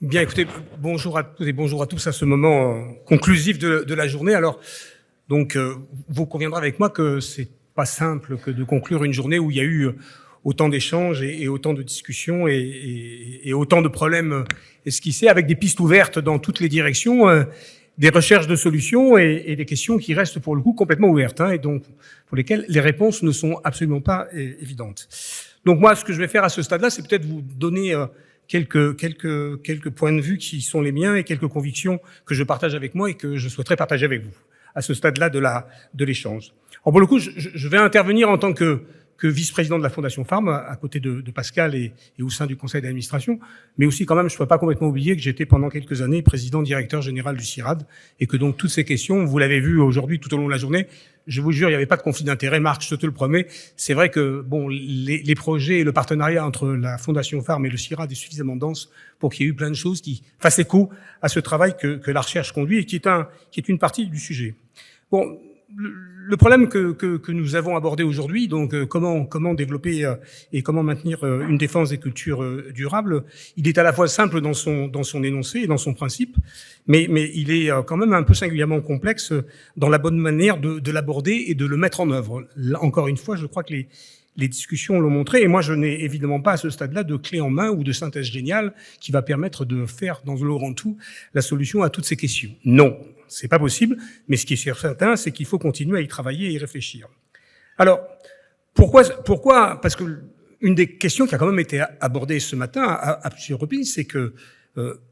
Bien, écoutez, bonjour à tous et bonjour à tous à ce moment conclusif de la journée. Alors, donc, vous conviendrez avec moi que c'est pas simple que de conclure une journée où il y a eu autant d'échanges et autant de discussions et autant de problèmes esquissés avec des pistes ouvertes dans toutes les directions, des recherches de solutions et des questions qui restent pour le coup complètement ouvertes, et donc pour lesquelles les réponses ne sont absolument pas évidentes. Donc moi, ce que je vais faire à ce stade-là, c'est peut-être vous donner quelques points de vue qui sont les miens et quelques convictions que je partage avec moi et que je souhaiterais partager avec vous à ce stade-là de l'échange. Alors pour le coup, je vais intervenir en tant que vice-président de la Fondation Farm, à côté de Pascal et au sein du conseil d'administration, mais aussi quand même, je ne peux pas complètement oublier que j'étais pendant quelques années président-directeur général du CIRAD, et que donc toutes ces questions, vous l'avez vu aujourd'hui tout au long de la journée, je vous jure, il n'y avait pas de conflit d'intérêt, Marc, je te le promets. C'est vrai que bon, les projets et le partenariat entre la Fondation Farm et le CIRAD est suffisamment dense pour qu'il y ait eu plein de choses qui fassent écho à ce travail que la recherche conduit et qui est une partie du sujet. Bon, le problème que nous avons abordé aujourd'hui, donc comment développer et comment maintenir une défense des cultures durables, il est à la fois simple dans son énoncé et dans son principe, mais il est quand même un peu singulièrement complexe dans la bonne manière de l'aborder et de le mettre en œuvre. Là, encore une fois, je crois que les discussions l'ont montré, et moi je n'ai évidemment pas à ce stade-là de clé en main ou de synthèse géniale qui va permettre de faire dans le grand tout la solution à toutes ces questions. Non, c'est pas possible, mais ce qui est certain, c'est qu'il faut continuer à y travailler et y réfléchir. Alors, pourquoi Parce que une des questions qui a quand même été abordée ce matin à plusieurs reprises, c'est que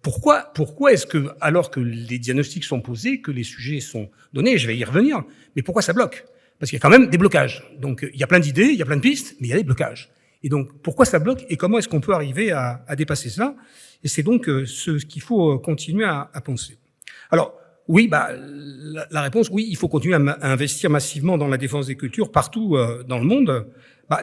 pourquoi est-ce que, alors que les diagnostics sont posés, que les sujets sont donnés, je vais y revenir, mais pourquoi ça bloque? Parce qu'il y a quand même des blocages. Donc, il y a plein d'idées, il y a plein de pistes, mais il y a des blocages. Et donc, pourquoi ça bloque et comment est-ce qu'on peut arriver à dépasser ça? Et c'est donc ce qu'il faut continuer à penser. Alors, oui, la réponse, oui, il faut continuer à investir massivement dans la défense des cultures partout dans le monde.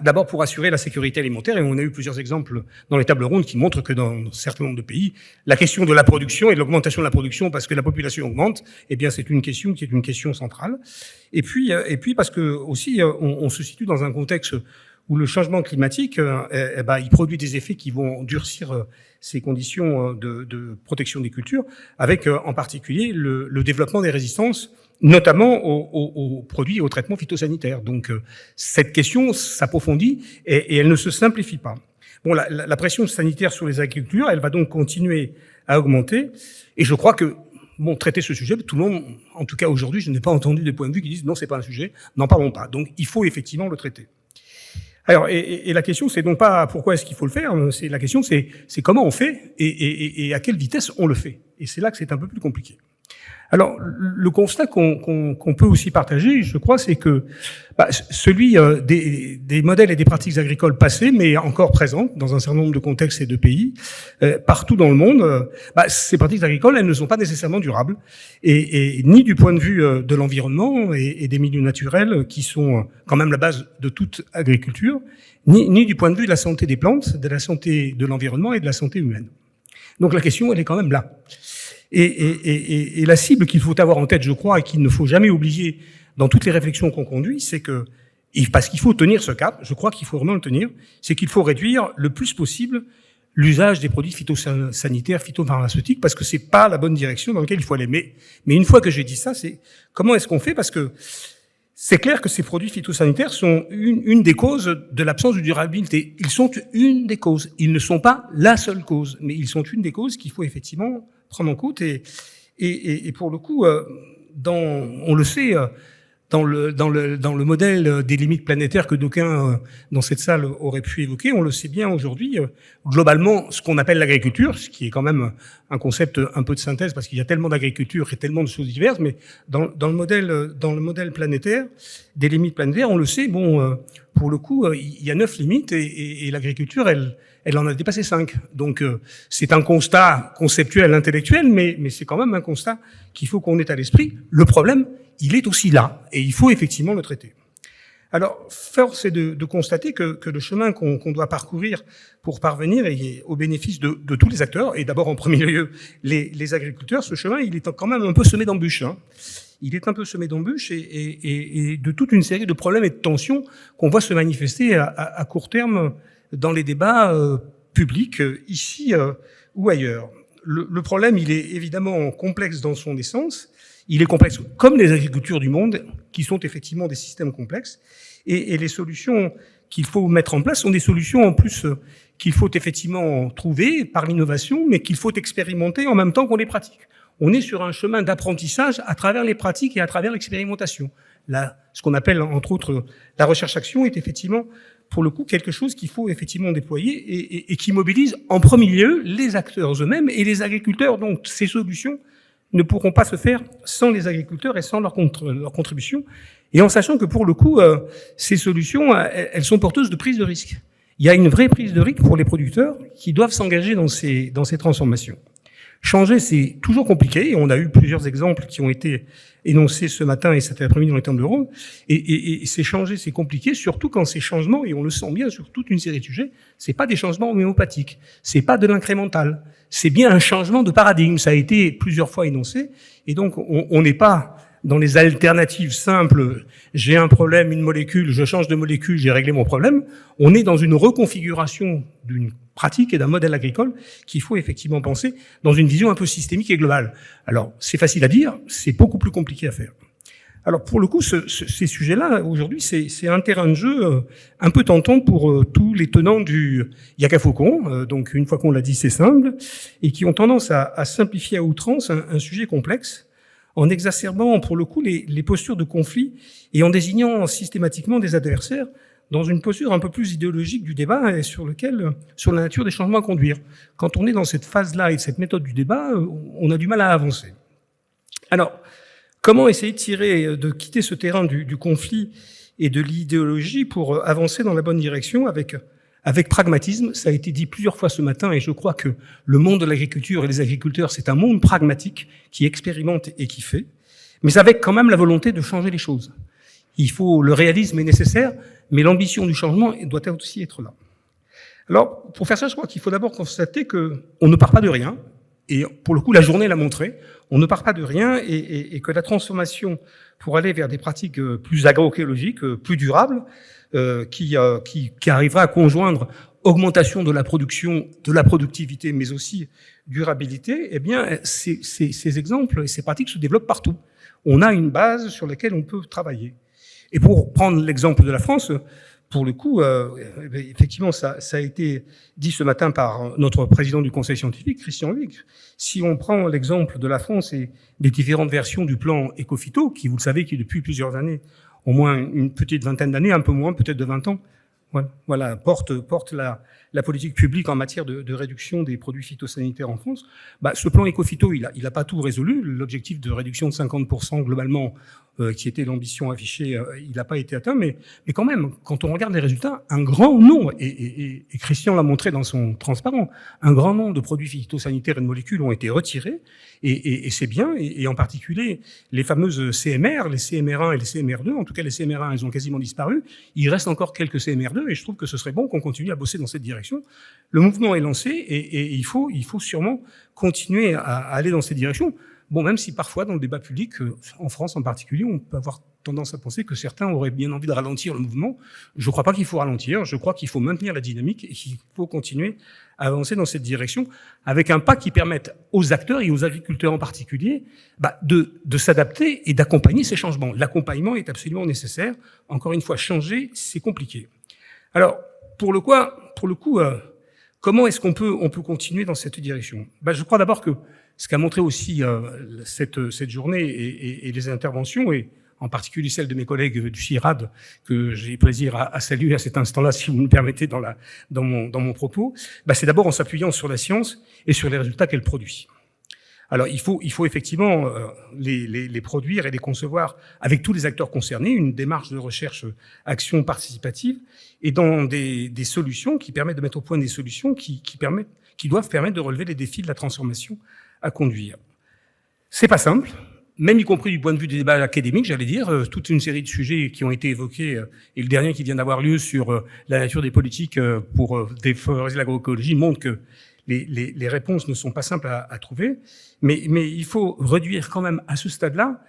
D'abord pour assurer la sécurité alimentaire, et on a eu plusieurs exemples dans les tables rondes qui montrent que dans un certain nombre de pays, la question de la production et de l'augmentation de la production parce que la population augmente, eh bien c'est une question qui est une question centrale. Et puis parce que aussi on se situe dans un contexte où le changement climatique, il produit des effets qui vont durcir ces conditions de protection des cultures, avec en particulier le développement des résistances, notamment aux produits et aux traitements phytosanitaires. Donc cette question s'approfondit et elle ne se simplifie pas. Bon, la pression sanitaire sur les agricultures, elle va donc continuer à augmenter, et je crois que traiter ce sujet, tout le monde, en tout cas aujourd'hui, je n'ai pas entendu des points de vue qui disent non, c'est pas un sujet, n'en parlons pas. Donc il faut effectivement le traiter. Alors, et la question, c'est donc pas pourquoi est-ce qu'il faut le faire, la question, c'est comment on fait et à quelle vitesse on le fait. Et c'est là que c'est un peu plus compliqué. Alors, le constat qu'on peut aussi partager, je crois, c'est que celui des modèles et des pratiques agricoles passées, mais encore présentes dans un certain nombre de contextes et de pays, partout dans le monde, ces pratiques agricoles, elles ne sont pas nécessairement durables, et ni du point de vue de l'environnement et des milieux naturels, qui sont quand même la base de toute agriculture, ni du point de vue de la santé des plantes, de la santé de l'environnement et de la santé humaine. Donc la question, elle est quand même là. Et la cible qu'il faut avoir en tête, je crois, et qu'il ne faut jamais oublier dans toutes les réflexions qu'on conduit, c'est que, parce qu'il faut tenir ce cap, je crois qu'il faut vraiment le tenir, c'est qu'il faut réduire le plus possible l'usage des produits phytosanitaires, phytopharmaceutiques, parce que c'est pas la bonne direction dans laquelle il faut aller. Mais une fois que j'ai dit ça, c'est comment est-ce qu'on fait? Parce que c'est clair que ces produits phytosanitaires sont une des causes de l'absence de durabilité. Ils sont une des causes. Ils ne sont pas la seule cause, mais ils sont une des causes qu'il faut effectivement prendre en compte. Et pour le coup, on le sait, dans le modèle des limites planétaires que d'aucuns dans cette salle auraient pu évoquer, on le sait bien aujourd'hui, globalement, ce qu'on appelle l'agriculture, ce qui est quand même un concept un peu de synthèse parce qu'il y a tellement d'agriculture et tellement de choses diverses, mais dans le modèle planétaire, des limites planétaires, on le sait, pour le coup, il y a 9 limites et l'agriculture, elle en a dépassé 5. Donc c'est un constat conceptuel, intellectuel, mais c'est quand même un constat qu'il faut qu'on ait à l'esprit. Le problème, il est aussi là, et il faut effectivement le traiter. Alors, force est de constater que le chemin qu'on doit parcourir pour parvenir et au bénéfice de tous les acteurs, et d'abord en premier lieu les agriculteurs, ce chemin, il est quand même un peu semé d'embûches. Il est un peu semé d'embûches et de toute une série de problèmes et de tensions qu'on voit se manifester à court terme dans les débats publics, ici ou ailleurs. le problème, il est évidemment complexe dans son essence. Il est complexe comme les agricultures du monde, qui sont effectivement des systèmes complexes. Et les solutions qu'il faut mettre en place sont des solutions en plus qu'il faut effectivement trouver par l'innovation, mais qu'il faut expérimenter en même temps qu'on les pratique. On est sur un chemin d'apprentissage à travers les pratiques et à travers l'expérimentation. Là, ce qu'on appelle, entre autres, la recherche-action est effectivement, pour le coup, quelque chose qu'il faut effectivement déployer et qui mobilise en premier lieu les acteurs eux-mêmes et les agriculteurs. Donc, ces solutions ne pourront pas se faire sans les agriculteurs et sans leur contribution. Et en sachant que, pour le coup, ces solutions, elles sont porteuses de prise de risque. Il y a une vraie prise de risque pour les producteurs qui doivent s'engager dans ces transformations. Changer, c'est toujours compliqué, et on a eu plusieurs exemples qui ont été énoncés ce matin et cet après-midi dans les temps de l'Euro. Et c'est changer, c'est compliqué, surtout quand ces changements, et on le sent bien sur toute une série de sujets, c'est pas des changements homéopathiques, c'est pas de l'incrémental, c'est bien un changement de paradigme. Ça a été plusieurs fois énoncé, et donc on n'est pas dans les alternatives simples, j'ai un problème, une molécule, je change de molécule, j'ai réglé mon problème. On est dans une reconfiguration d'une pratique et d'un modèle agricole qu'il faut effectivement penser dans une vision un peu systémique et globale. Alors, c'est facile à dire, c'est beaucoup plus compliqué à faire. Alors, pour le coup, ces sujets-là, aujourd'hui, c'est un terrain de jeu un peu tentant pour tous les tenants du Yaka Faucon. Donc, une fois qu'on l'a dit, c'est simple, et qui ont tendance à simplifier à outrance un sujet complexe, en exacerbant, pour le coup, les postures de conflit et en désignant systématiquement des adversaires dans une posture un peu plus idéologique du débat et sur la nature des changements à conduire. Quand on est dans cette phase-là et cette méthode du débat, on a du mal à avancer. Alors, comment essayer de quitter ce terrain du conflit et de l'idéologie pour avancer dans la bonne direction avec pragmatisme? Ça a été dit plusieurs fois ce matin, et je crois que le monde de l'agriculture et les agriculteurs, c'est un monde pragmatique qui expérimente et qui fait, mais avec quand même la volonté de changer les choses. Le réalisme est nécessaire, mais l'ambition du changement doit aussi être là. Alors, pour faire ça, je crois qu'il faut d'abord constater qu'on ne part pas de rien, et pour le coup, la journée l'a montré, on ne part pas de rien, et que la transformation pour aller vers des pratiques plus agroécologiques, plus durables, qui arrivera à conjoindre augmentation de la production, de la productivité, mais aussi durabilité, eh bien, ces exemples et ces pratiques se développent partout. On a une base sur laquelle on peut travailler. Et pour prendre l'exemple de la France, pour le coup, effectivement, ça a été dit ce matin par notre président du conseil scientifique, Christian Huyck. Si on prend l'exemple de la France et des différentes versions du plan Ecophyto, qui, vous le savez, qui depuis plusieurs années, au moins une petite vingtaine d'années, un peu moins, peut-être de 20 ans, voilà, porte la politique publique en matière de réduction des produits phytosanitaires en France. Ce plan Ecophyto, il a pas tout résolu. L'objectif de réduction de 50% globalement, qui était l'ambition affichée, il n'a pas été atteint. Mais quand même, quand on regarde les résultats, un grand nombre, et Christian l'a montré dans son transparent, un grand nombre de produits phytosanitaires et de molécules ont été retirés, et c'est bien, et en particulier les fameuses CMR, les CMR1 et les CMR2, en tout cas les CMR1, elles ont quasiment disparu. Il reste encore quelques CMR2, et je trouve que ce serait bon qu'on continue à bosser dans cette direction. Le mouvement est lancé, et il faut sûrement continuer à aller dans cette direction. Bon, même si parfois, dans le débat public, en France en particulier, on peut avoir tendance à penser que certains auraient bien envie de ralentir le mouvement. Je ne crois pas qu'il faut ralentir, je crois qu'il faut maintenir la dynamique et qu'il faut continuer à avancer dans cette direction avec un pas qui permette aux acteurs et aux agriculteurs en particulier de s'adapter et d'accompagner ces changements. L'accompagnement est absolument nécessaire. Encore une fois, changer, c'est compliqué. Alors, pour le coup, comment est-ce qu'on peut continuer dans cette direction? Je crois d'abord que ce qu'a montré aussi cette journée et les interventions, et en particulier celles de mes collègues du CIRAD, que j'ai plaisir à saluer à cet instant-là, si vous me permettez, dans mon propos, c'est d'abord en s'appuyant sur la science et sur les résultats qu'elle produit. Alors, il faut effectivement les produire et les concevoir avec tous les acteurs concernés, une démarche de recherche action participative, et dans des solutions qui permettent de mettre au point des solutions qui doivent permettre de relever les défis de la transformation à conduire. C'est pas simple, même y compris du point de vue des débats académiques, j'allais dire, toute une série de sujets qui ont été évoqués, et le dernier qui vient d'avoir lieu sur la nature des politiques pour défavoriser l'agroécologie montre que les réponses ne sont pas simples à trouver, mais il faut réduire quand même à ce stade-là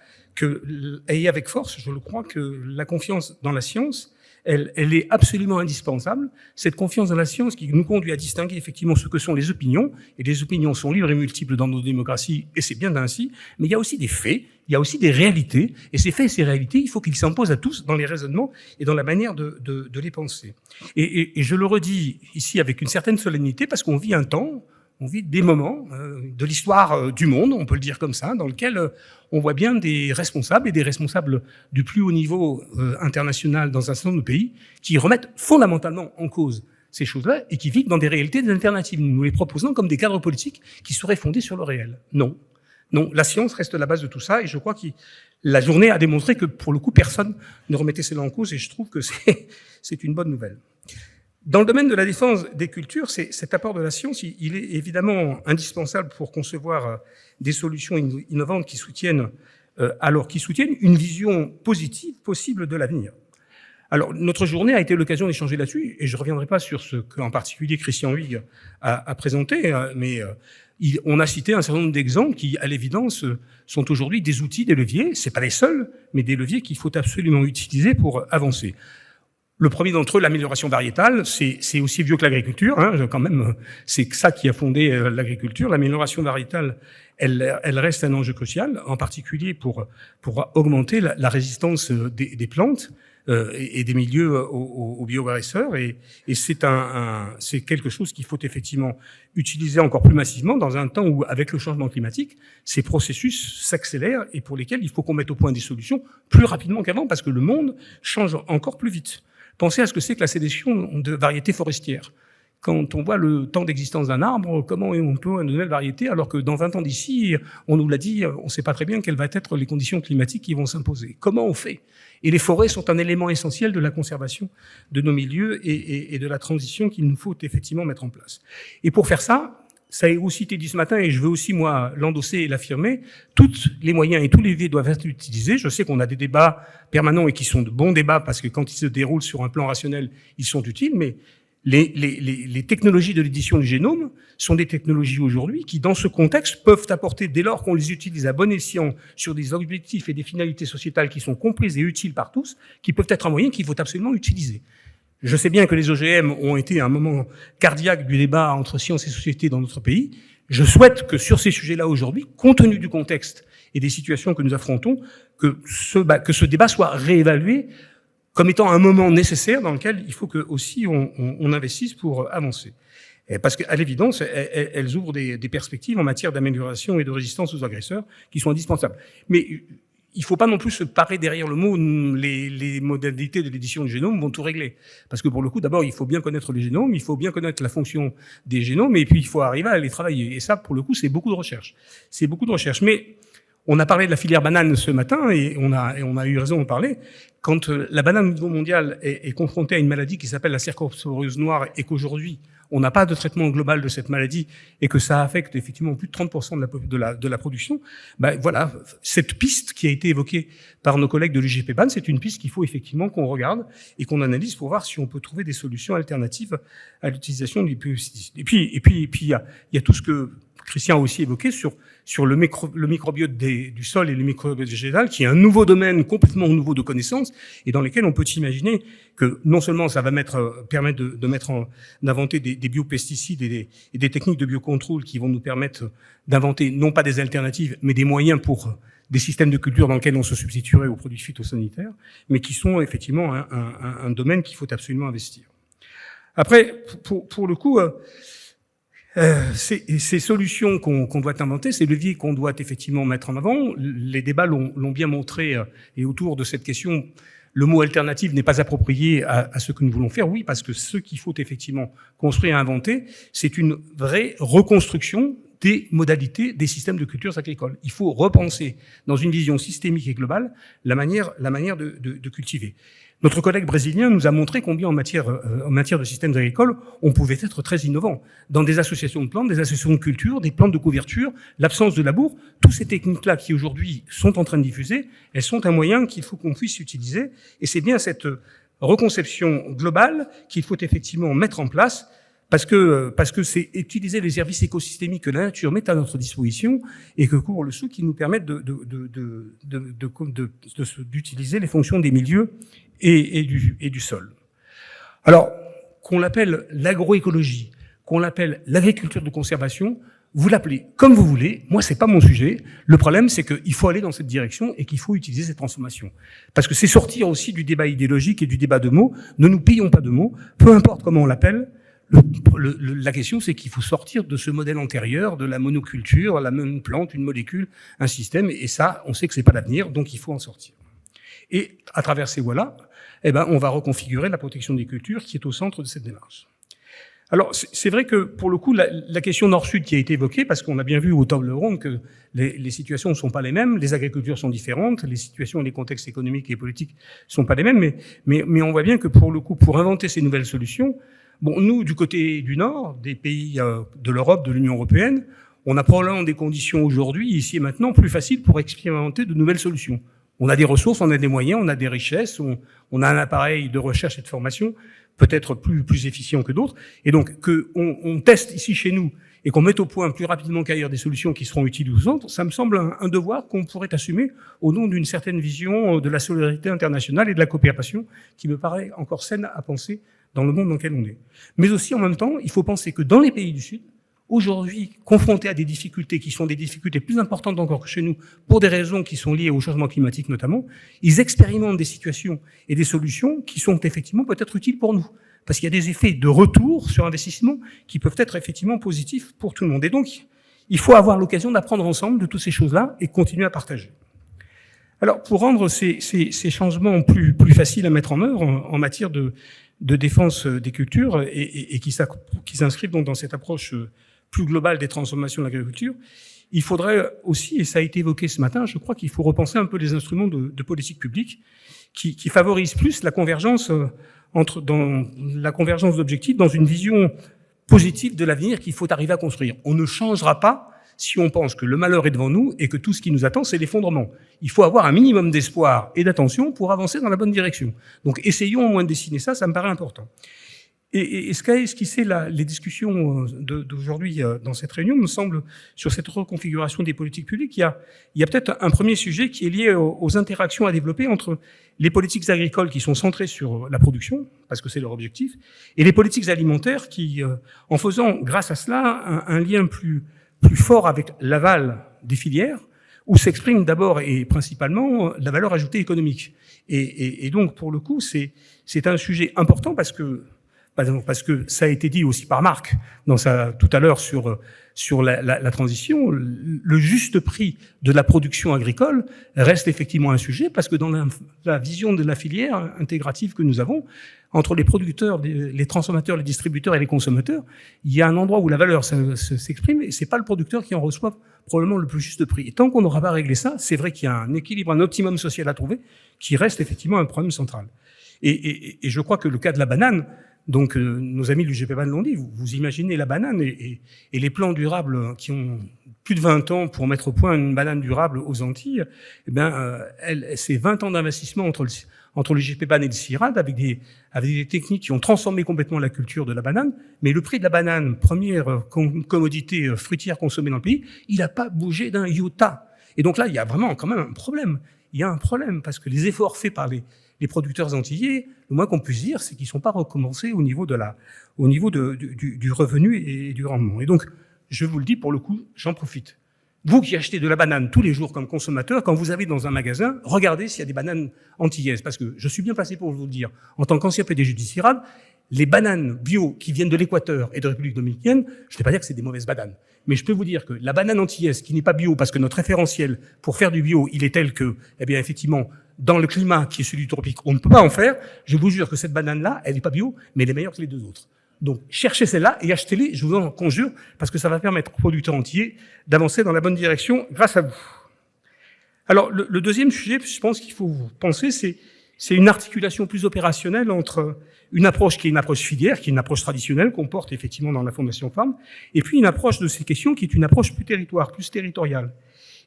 et avec force, je le crois, que la confiance dans la science, elle est absolument indispensable. Cette confiance dans la science qui nous conduit à distinguer effectivement ce que sont les opinions, et les opinions sont libres et multiples dans nos démocraties, et c'est bien ainsi, mais il y a aussi des faits, il y a aussi des réalités, et ces faits et ces réalités, il faut qu'ils s'imposent à tous dans les raisonnements et dans la manière de les penser. Et je le redis ici avec une certaine solennité, parce qu'on vit un temps, on vit des moments de l'histoire du monde, on peut le dire comme ça, dans lequel on voit bien des responsables, et des responsables du plus haut niveau international dans un certain nombre de pays, qui remettent fondamentalement en cause ces choses-là et qui vivent dans des réalités des alternatives. Nous les proposons comme des cadres politiques qui seraient fondés sur le réel. Non. Non, la science reste la base de tout ça, et je crois que la journée a démontré que, pour le coup, personne ne remettait cela en cause, et je trouve que c'est une bonne nouvelle. Dans le domaine de la défense des cultures, cet apport de la science, il est évidemment indispensable pour concevoir des solutions innovantes qui soutiennent une vision positive possible de l'avenir. Alors, notre journée a été l'occasion d'échanger là-dessus, et je ne reviendrai pas sur ce qu'en particulier Christian Huyghe a présenté, mais on a cité un certain nombre d'exemples qui, à l'évidence, sont aujourd'hui des outils, des leviers. C'est pas les seuls, mais des leviers qu'il faut absolument utiliser pour avancer. Le premier d'entre eux, l'amélioration variétale, c'est aussi vieux que l'agriculture, hein, quand même. C'est ça qui a fondé l'agriculture. L'amélioration variétale, elle reste un enjeu crucial, en particulier pour augmenter la résistance des plantes et des milieux aux bioagresseurs. Et c'est quelque chose qu'il faut effectivement utiliser encore plus massivement dans un temps où, avec le changement climatique, ces processus s'accélèrent et pour lesquels il faut qu'on mette au point des solutions plus rapidement qu'avant, parce que le monde change encore plus vite. Pensez à ce que c'est que la sélection de variétés forestières. Quand on voit le temps d'existence d'un arbre, comment on peut une nouvelle variété, alors que dans 20 ans d'ici, on nous l'a dit, on ne sait pas très bien quelles vont être les conditions climatiques qui vont s'imposer. Comment on fait? Et les forêts sont un élément essentiel de la conservation de nos milieux et de la transition qu'il nous faut effectivement mettre en place. Et pour faire ça a aussi été dit ce matin, et je veux aussi, moi, l'endosser et l'affirmer, tous les moyens et tous les leviers doivent être utilisés. Je sais qu'on a des débats permanents et qui sont de bons débats, parce que quand ils se déroulent sur un plan rationnel, ils sont utiles, mais les technologies de l'édition du génome sont des technologies aujourd'hui qui, dans ce contexte, peuvent apporter, dès lors qu'on les utilise à bon escient sur des objectifs et des finalités sociétales qui sont comprises et utiles par tous, qui peuvent être un moyen qu'il faut absolument utiliser. Je sais bien que les OGM ont été un moment cardiaque du débat entre science et société dans notre pays. Je souhaite que sur ces sujets-là aujourd'hui, compte tenu du contexte et des situations que nous affrontons, que ce débat soit réévalué comme étant un moment nécessaire dans lequel il faut que aussi on investisse pour avancer. Parce qu'à l'évidence, elles ouvrent des perspectives en matière d'amélioration et de résistance aux agresseurs qui sont indispensables. Mais il ne faut pas non plus se parer derrière le mot les modalités de l'édition du génome vont tout régler. Parce que pour le coup, d'abord, il faut bien connaître les génomes, il faut bien connaître la fonction des génomes, et puis il faut arriver à les travailler. Et ça, pour le coup, c'est beaucoup de recherche. C'est beaucoup de recherche. Mais on a parlé de la filière banane ce matin, et on a eu raison d'en parler. Quand la banane au niveau mondial est confrontée à une maladie qui s'appelle la cercosporiose noire, et qu'aujourd'hui, on n'a pas de traitement global de cette maladie et que ça affecte effectivement plus de 30% de la production, voilà, cette piste qui a été évoquée par nos collègues de l'UGPBAN, c'est une piste qu'il faut effectivement qu'on regarde et qu'on analyse pour voir si on peut trouver des solutions alternatives à l'utilisation du pesticides. Et puis il y a tout ce que Christian a aussi évoqué sur le microbiote du sol et le microbiote végétal, qui est un nouveau domaine complètement nouveau de connaissances, et dans lesquels on peut imaginer que non seulement ça va permettre d'inventer des biopesticides et des techniques de biocontrôle qui vont nous permettre d'inventer non pas des alternatives, mais des moyens pour des systèmes de culture dans lesquels on se substituerait aux produits phytosanitaires, mais qui sont effectivement un domaine qu'il faut absolument investir. Après, pour le coup, ces solutions qu'on doit inventer, ces leviers qu'on doit effectivement mettre en avant, les débats l'ont bien montré, et autour de cette question, le mot alternative n'est pas approprié à ce que nous voulons faire. Oui, parce que ce qu'il faut effectivement construire et inventer, c'est une vraie reconstruction des modalités des systèmes de cultures agricoles. Il faut repenser dans une vision systémique et globale la manière de cultiver. Notre collègue brésilien nous a montré combien en matière de systèmes agricoles, on pouvait être très innovant. Dans des associations de plantes, des associations de culture, des plantes de couverture, l'absence de labour, toutes ces techniques-là qui aujourd'hui sont en train de diffuser, elles sont un moyen qu'il faut qu'on puisse utiliser. Et c'est bien cette reconception globale qu'il faut effectivement mettre en place, parce que c'est utiliser les services écosystémiques que la nature met à notre disposition et que court le sou qui nous permettent d'utiliser les fonctions des milieux et du sol. Alors, qu'on l'appelle l'agroécologie, qu'on l'appelle l'agriculture de conservation, vous l'appelez comme vous voulez. Moi, c'est pas mon sujet. Le problème, c'est qu'il faut aller dans cette direction et qu'il faut utiliser cette transformation. Parce que c'est sortir aussi du débat idéologique et du débat de mots. Ne nous payons pas de mots. Peu importe comment on l'appelle. La question, c'est qu'il faut sortir de ce modèle antérieur, de la monoculture, la même plante, une molécule, un système. Et ça, on sait que c'est pas l'avenir, donc il faut en sortir. Et à travers ces voies-là, on va reconfigurer la protection des cultures qui est au centre de cette démarche. Alors, c'est vrai que, pour le coup, la question nord-sud qui a été évoquée, parce qu'on a bien vu au table ronde que les situations ne sont pas les mêmes, les agricultures sont différentes, les situations et les contextes économiques et politiques ne sont pas les mêmes, mais on voit bien que, pour le coup, pour inventer ces nouvelles solutions, bon, nous, du côté du Nord, des pays de l'Europe, de l'Union européenne, on a probablement des conditions aujourd'hui, ici et maintenant, plus faciles pour expérimenter de nouvelles solutions. On a des ressources, on a des moyens, on a des richesses, on a un appareil de recherche et de formation peut-être plus efficient que d'autres. Et donc, on teste ici chez nous et qu'on mette au point plus rapidement qu'ailleurs des solutions qui seront utiles aux autres, ça me semble un devoir qu'on pourrait assumer au nom d'une certaine vision de la solidarité internationale et de la coopération qui me paraît encore saine à penser dans le monde dans lequel on est. Mais aussi, en même temps, il faut penser que dans les pays du Sud, aujourd'hui, confrontés à des difficultés qui sont des difficultés plus importantes encore que chez nous, pour des raisons qui sont liées au changement climatique notamment, ils expérimentent des situations et des solutions qui sont effectivement peut-être utiles pour nous. Parce qu'il y a des effets de retour sur investissement qui peuvent être effectivement positifs pour tout le monde. Et donc, il faut avoir l'occasion d'apprendre ensemble de toutes ces choses-là et continuer à partager. Alors, pour rendre ces changements plus faciles à mettre en œuvre en matière de défense des cultures et qui s'inscrivent donc dans cette approche plus globale des transformations de l'agriculture, il faudrait aussi, et ça a été évoqué ce matin, je crois qu'il faut repenser un peu les instruments de politique publique qui favorisent plus la convergence d'objectifs dans une vision positive de l'avenir qu'il faut arriver à construire. On ne changera pas si on pense que le malheur est devant nous et que tout ce qui nous attend, c'est l'effondrement. Il faut avoir un minimum d'espoir et d'attention pour avancer dans la bonne direction. Donc essayons au moins de dessiner ça, ça me paraît important. Et ce qu'a esquissé les discussions d'aujourd'hui dans cette réunion me semble, sur cette reconfiguration des politiques publiques, il y a peut-être un premier sujet qui est lié aux interactions à développer entre les politiques agricoles qui sont centrées sur la production, parce que c'est leur objectif, et les politiques alimentaires qui, en faisant, grâce à cela, un lien plus fort avec l'aval des filières, où s'exprime d'abord et principalement la valeur ajoutée économique. Et donc, pour le coup, c'est un sujet important parce que ça a été dit aussi par Marc tout à l'heure sur la transition, le juste prix de la production agricole reste effectivement un sujet parce que dans la vision de la filière intégrative que nous avons, entre les producteurs, les transformateurs, les distributeurs et les consommateurs, il y a un endroit où la valeur s'exprime et c'est pas le producteur qui en reçoit probablement le plus juste prix. Et tant qu'on n'aura pas réglé ça, c'est vrai qu'il y a un équilibre, un optimum social à trouver qui reste effectivement un problème central. Et je crois que le cas de la banane, donc nos amis de l'UGPBAN l'ont dit, vous imaginez la banane et les plans durables qui ont plus de 20 ans pour mettre au point une banane durable aux Antilles, c'est 20 ans d'investissement entre l'UGPBAN et le CIRAD avec des techniques qui ont transformé complètement la culture de la banane, mais le prix de la banane, première commodité fruitière consommée dans le pays, il n'a pas bougé d'un iota. Et donc là, il y a vraiment quand même un problème. Il y a un problème parce que les efforts faits par les producteurs antillais, le moins qu'on puisse dire, c'est qu'ils ne sont pas recommencés au niveau du revenu et du rendement. Et donc, je vous le dis, pour le coup, j'en profite. Vous qui achetez de la banane tous les jours comme consommateur, quand vous allez dans un magasin, regardez s'il y a des bananes antillaises. Parce que je suis bien placé pour vous le dire. En tant qu'ancien PDG du CIRAD, les bananes bio qui viennent de l'Équateur et de République dominicaine, je ne vais pas dire que c'est des mauvaises bananes. Mais je peux vous dire que la banane antillaise qui n'est pas bio, parce que notre référentiel pour faire du bio, il est tel que, effectivement, dans le climat qui est celui du tropique, on ne peut pas en faire. Je vous jure que cette banane-là, elle n'est pas bio, mais elle est meilleure que les deux autres. Donc, cherchez celle-là et achetez-les, je vous en conjure, parce que ça va permettre aux producteurs entiers d'avancer dans la bonne direction grâce à vous. Alors, le deuxième sujet, je pense qu'il faut penser, c'est une articulation plus opérationnelle entre une approche qui est une approche filière, qui est une approche traditionnelle qu'on porte effectivement dans la Fondation Farm, et puis une approche de ces questions qui est une approche plus territoriale,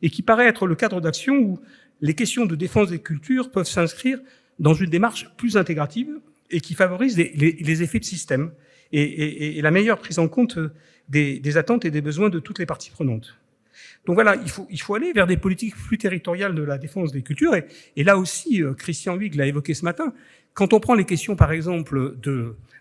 et qui paraît être le cadre d'action où les questions de défense des cultures peuvent s'inscrire dans une démarche plus intégrative et qui favorise les effets de système et la meilleure prise en compte des attentes et des besoins de toutes les parties prenantes. Donc voilà, il faut aller vers des politiques plus territoriales de la défense des cultures. Et là aussi, Christian Huyghe l'a évoqué ce matin. Quand on prend les questions, par exemple,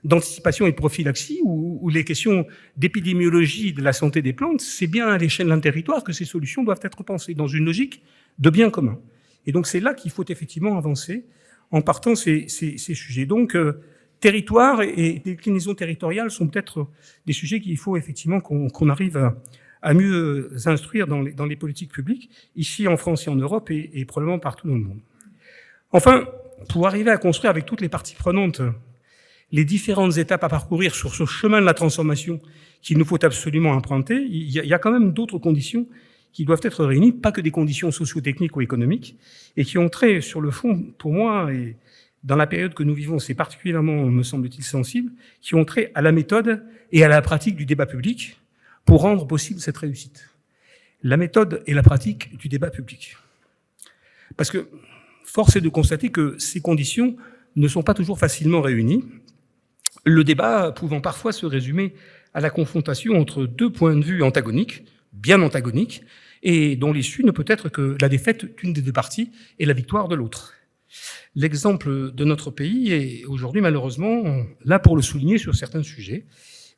d'anticipation et de prophylaxie ou les questions d'épidémiologie de la santé des plantes, c'est bien à l'échelle d'un territoire que ces solutions doivent être pensées dans une logique de bien commun. Et donc c'est là qu'il faut effectivement avancer en partant ces sujets. Donc territoire et déclinaison territoriale sont peut-être des sujets qu'il faut effectivement qu'on arrive à mieux instruire dans les politiques publiques, ici en France et en Europe et probablement partout dans le monde. Enfin, pour arriver à construire avec toutes les parties prenantes les différentes étapes à parcourir sur ce chemin de la transformation qu'il nous faut absolument emprunter, il y a quand même d'autres conditions qui doivent être réunies, pas que des conditions socio-techniques ou économiques, et qui ont trait sur le fond, pour moi, et dans la période que nous vivons, c'est particulièrement, me semble-t-il, sensible, qui ont trait à la méthode et à la pratique du débat public pour rendre possible cette réussite. La méthode et la pratique du débat public. Parce que force est de constater que ces conditions ne sont pas toujours facilement réunies, le débat pouvant parfois se résumer à la confrontation entre deux points de vue antagoniques, bien antagoniques, et dont l'issue ne peut être que la défaite d'une des deux parties et la victoire de l'autre. L'exemple de notre pays est aujourd'hui malheureusement là pour le souligner sur certains sujets,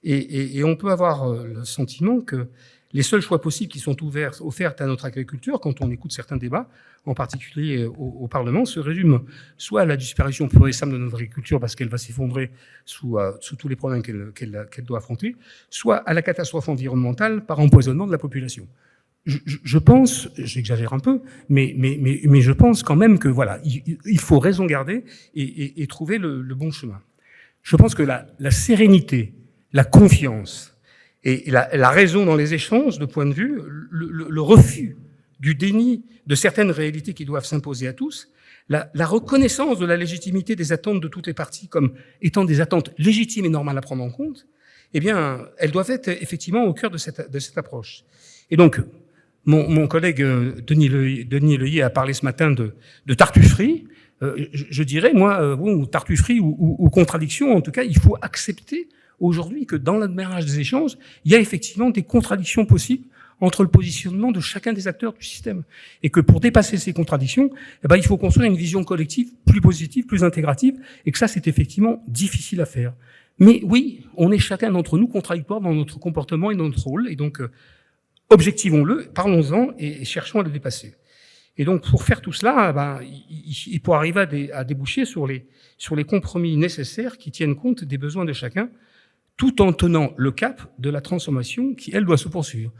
et on peut avoir le sentiment que les seuls choix possibles qui sont offerts à notre agriculture, quand on écoute certains débats, en particulier au Parlement, se résument soit à la disparition pure et simple de notre agriculture parce qu'elle va s'effondrer sous tous les problèmes qu'elle doit affronter, soit à la catastrophe environnementale par empoisonnement de la population. Je pense, j'exagère un peu, mais je pense quand même que voilà, il faut raison garder et trouver le bon chemin. Je pense que la sérénité, la confiance et la raison dans les échanges de points de vue, le refus du déni de certaines réalités qui doivent s'imposer à tous, la reconnaissance de la légitimité des attentes de toutes les parties comme étant des attentes légitimes et normales à prendre en compte, eh bien, elles doivent être effectivement au cœur de cette approche. Et donc, mon collègue Denis Leuillet a parlé ce matin de tartufferie. Je dirais, moi, tartufferie ou contradiction, en tout cas, il faut accepter aujourd'hui que dans l'admirage des échanges, il y a effectivement des contradictions possibles entre le positionnement de chacun des acteurs du système. Et que pour dépasser ces contradictions, il faut construire une vision collective plus positive, plus intégrative, et que ça, c'est effectivement difficile à faire. Mais oui, on est chacun d'entre nous contradictoires dans notre comportement et dans notre rôle, et donc objectivons-le, parlons-en et cherchons à le dépasser. Et donc, pour faire tout cela, il faut arriver à déboucher sur les compromis nécessaires qui tiennent compte des besoins de chacun, tout en tenant le cap de la transformation qui, elle, doit se poursuivre.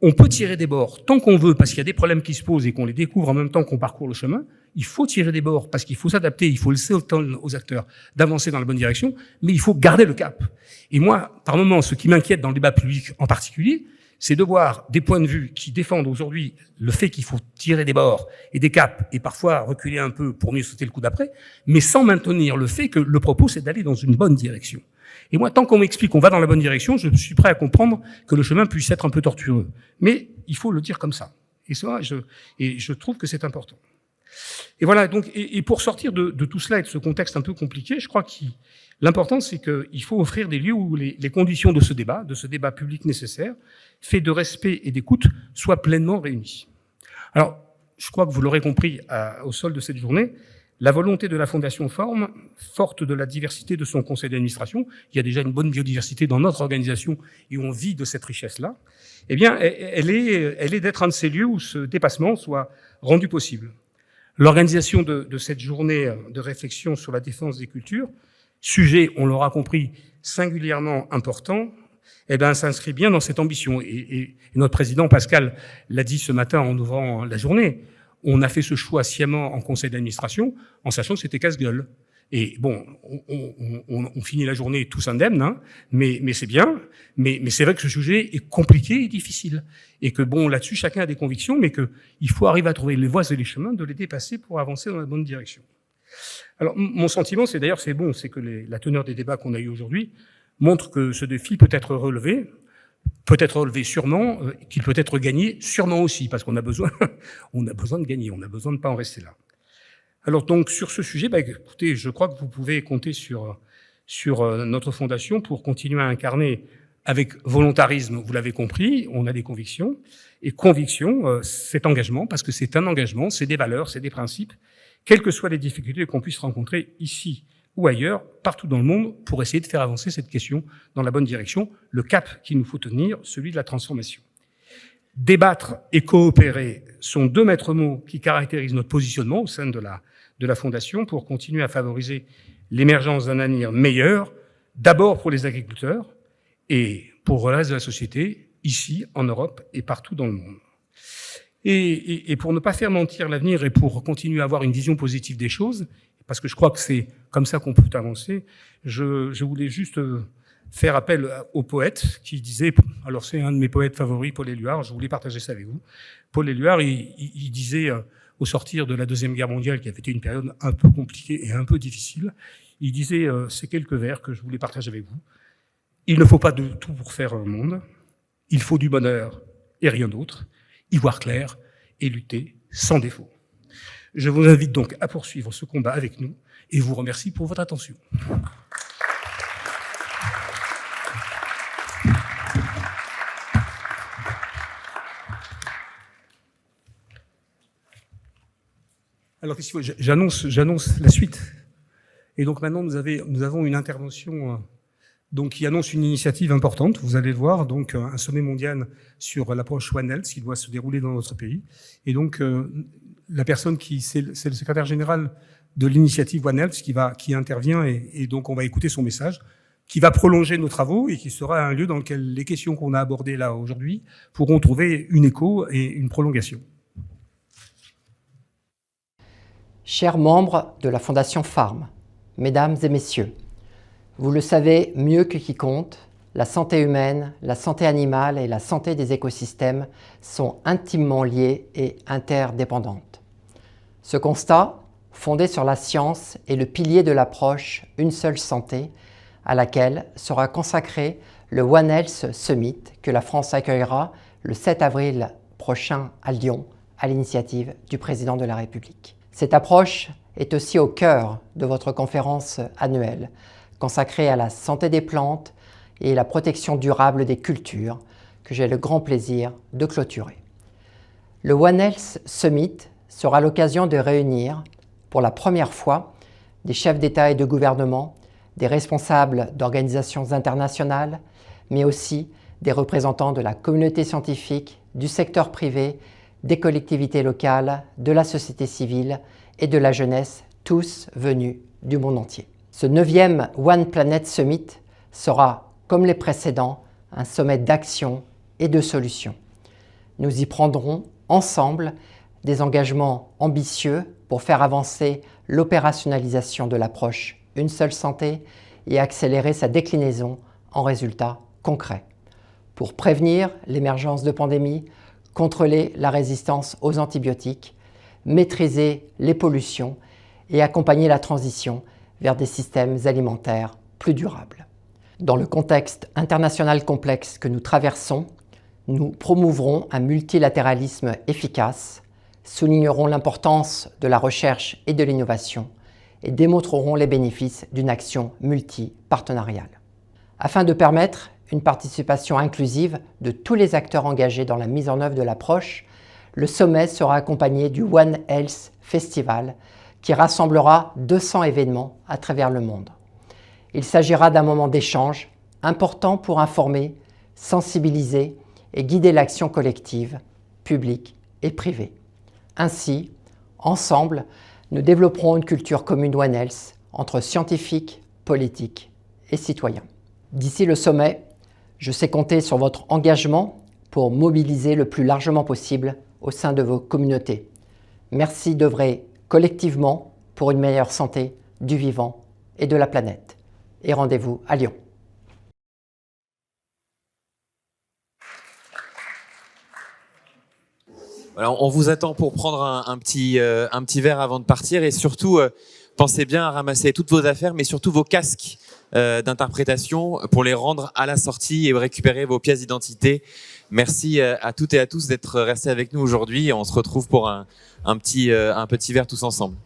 On peut tirer des bords tant qu'on veut, parce qu'il y a des problèmes qui se posent et qu'on les découvre en même temps qu'on parcourt le chemin. Il faut tirer des bords parce qu'il faut s'adapter, il faut laisser le temps aux acteurs d'avancer dans la bonne direction, mais il faut garder le cap. Et moi, par moments, ce qui m'inquiète dans le débat public en particulier, c'est de voir des points de vue qui défendent aujourd'hui le fait qu'il faut tirer des bords et des caps et parfois reculer un peu pour mieux sauter le coup d'après, mais sans maintenir le fait que le propos, c'est d'aller dans une bonne direction. Et moi, tant qu'on m'explique qu'on va dans la bonne direction, je suis prêt à comprendre que le chemin puisse être un peu tortueux. Mais il faut le dire comme ça. Et ça, je trouve que c'est important. Et voilà, donc, et pour sortir de tout cela et de ce contexte un peu compliqué, je crois que l'important, c'est qu'il faut offrir des lieux où les conditions de ce débat public nécessaire, fait de respect et d'écoute, soient pleinement réunies. Alors, je crois que vous l'aurez compris au sol de cette journée, la volonté de la Fondation Forme, forte de la diversité de son conseil d'administration, il y a déjà une bonne biodiversité dans notre organisation et on vit de cette richesse-là, eh bien, elle est d'être un de ces lieux où ce dépassement soit rendu possible. L'organisation de cette journée de réflexion sur la défense des cultures, sujet, on l'aura compris, singulièrement important, eh bien, s'inscrit bien dans cette ambition. Et notre président Pascal l'a dit ce matin en ouvrant la journée. On a fait ce choix sciemment en conseil d'administration, en sachant que c'était casse-gueule. Et bon, on finit la journée tous indemnes, hein, mais c'est bien. Mais c'est vrai que ce sujet est compliqué et difficile. Et que bon, là-dessus, chacun a des convictions, mais qu'il faut arriver à trouver les voies et les chemins, de les dépasser pour avancer dans la bonne direction. Alors, mon sentiment, c'est que la teneur des débats qu'on a eus aujourd'hui montre que ce défi peut être relevé sûrement, qu'il peut être gagné sûrement aussi, parce qu'on a besoin, de gagner, on a besoin de pas en rester là. Alors donc sur ce sujet, écoutez, je crois que vous pouvez compter sur notre fondation pour continuer à incarner avec volontarisme, vous l'avez compris, on a des convictions, et conviction, c'est engagement, parce que c'est un engagement, c'est des valeurs, c'est des principes, quelles que soient les difficultés qu'on puisse rencontrer ici ou ailleurs, partout dans le monde, pour essayer de faire avancer cette question dans la bonne direction, le cap qu'il nous faut tenir, celui de la transformation. Débattre et coopérer sont deux maîtres mots qui caractérisent notre positionnement au sein de la Fondation pour continuer à favoriser l'émergence d'un avenir meilleur, d'abord pour les agriculteurs et pour le reste de la société, ici, en Europe et partout dans le monde. Et pour ne pas faire mentir l'avenir et pour continuer à avoir une vision positive des choses, parce que je crois que c'est comme ça qu'on peut avancer, je voulais juste faire appel au poète qui disait, alors c'est un de mes poètes favoris, Paul Éluard, je voulais partager ça avec vous. Paul Éluard, il disait, au sortir de la Deuxième Guerre mondiale, qui avait été une période un peu compliquée et un peu difficile, il disait ces quelques vers que je voulais partager avec vous. Il ne faut pas de tout pour faire un monde, il faut du bonheur et rien d'autre, y voir clair et lutter sans défaut. Je vous invite donc à poursuivre ce combat avec nous et vous remercie pour votre attention. Alors, j'annonce la suite. Et donc maintenant, nous avons une intervention donc qui annonce une initiative importante. Vous allez le voir, donc un sommet mondial sur l'approche One Health qui doit se dérouler dans notre pays. Et donc la personne c'est le secrétaire général de l'initiative One Health qui intervient et donc on va écouter son message, qui va prolonger nos travaux et qui sera un lieu dans lequel les questions qu'on a abordées là aujourd'hui pourront trouver une écho et une prolongation. Chers membres de la Fondation Farm, mesdames et messieurs, vous le savez mieux que quiconque, la santé humaine, la santé animale et la santé des écosystèmes sont intimement liées et interdépendantes. Ce constat, fondé sur la science, est le pilier de l'approche Une seule santé, à laquelle sera consacré le One Health Summit que la France accueillera le 7 avril prochain à Lyon, à l'initiative du Président de la République. Cette approche est aussi au cœur de votre conférence annuelle, consacrée à la santé des plantes et la protection durable des cultures, que j'ai le grand plaisir de clôturer. Le One Health Summit sera l'occasion de réunir, pour la première fois, des chefs d'État et de gouvernement, des responsables d'organisations internationales, mais aussi des représentants de la communauté scientifique, du secteur privé, des collectivités locales, de la société civile et de la jeunesse, tous venus du monde entier. Ce 9e One Planet Summit sera, comme les précédents, un sommet d'action et de solutions. Nous y prendrons ensemble des engagements ambitieux pour faire avancer l'opérationnalisation de l'approche Une seule santé et accélérer sa déclinaison en résultats concrets. Pour prévenir l'émergence de pandémies, contrôler la résistance aux antibiotiques, maîtriser les pollutions et accompagner la transition vers des systèmes alimentaires plus durables. Dans le contexte international complexe que nous traversons, nous promouvrons un multilatéralisme efficace, soulignerons l'importance de la recherche et de l'innovation et démontrerons les bénéfices d'une action multipartenariale. Afin de permettre une participation inclusive de tous les acteurs engagés dans la mise en œuvre de l'approche, le sommet sera accompagné du One Health Festival qui rassemblera 200 événements à travers le monde. Il s'agira d'un moment d'échange important pour informer, sensibiliser et guider l'action collective, publique et privée. Ainsi, ensemble, nous développerons une culture commune One Health entre scientifiques, politiques et citoyens. D'ici le sommet, je sais compter sur votre engagement pour mobiliser le plus largement possible au sein de vos communautés. Merci d'œuvrer collectivement pour une meilleure santé du vivant et de la planète. Et rendez-vous à Lyon. Alors, on vous attend pour prendre un petit verre avant de partir et surtout, pensez bien à ramasser toutes vos affaires, mais surtout vos casques d'interprétation pour les rendre à la sortie et récupérer vos pièces d'identité. Merci à toutes et à tous d'être restés avec nous aujourd'hui et on se retrouve pour un petit verre tous ensemble.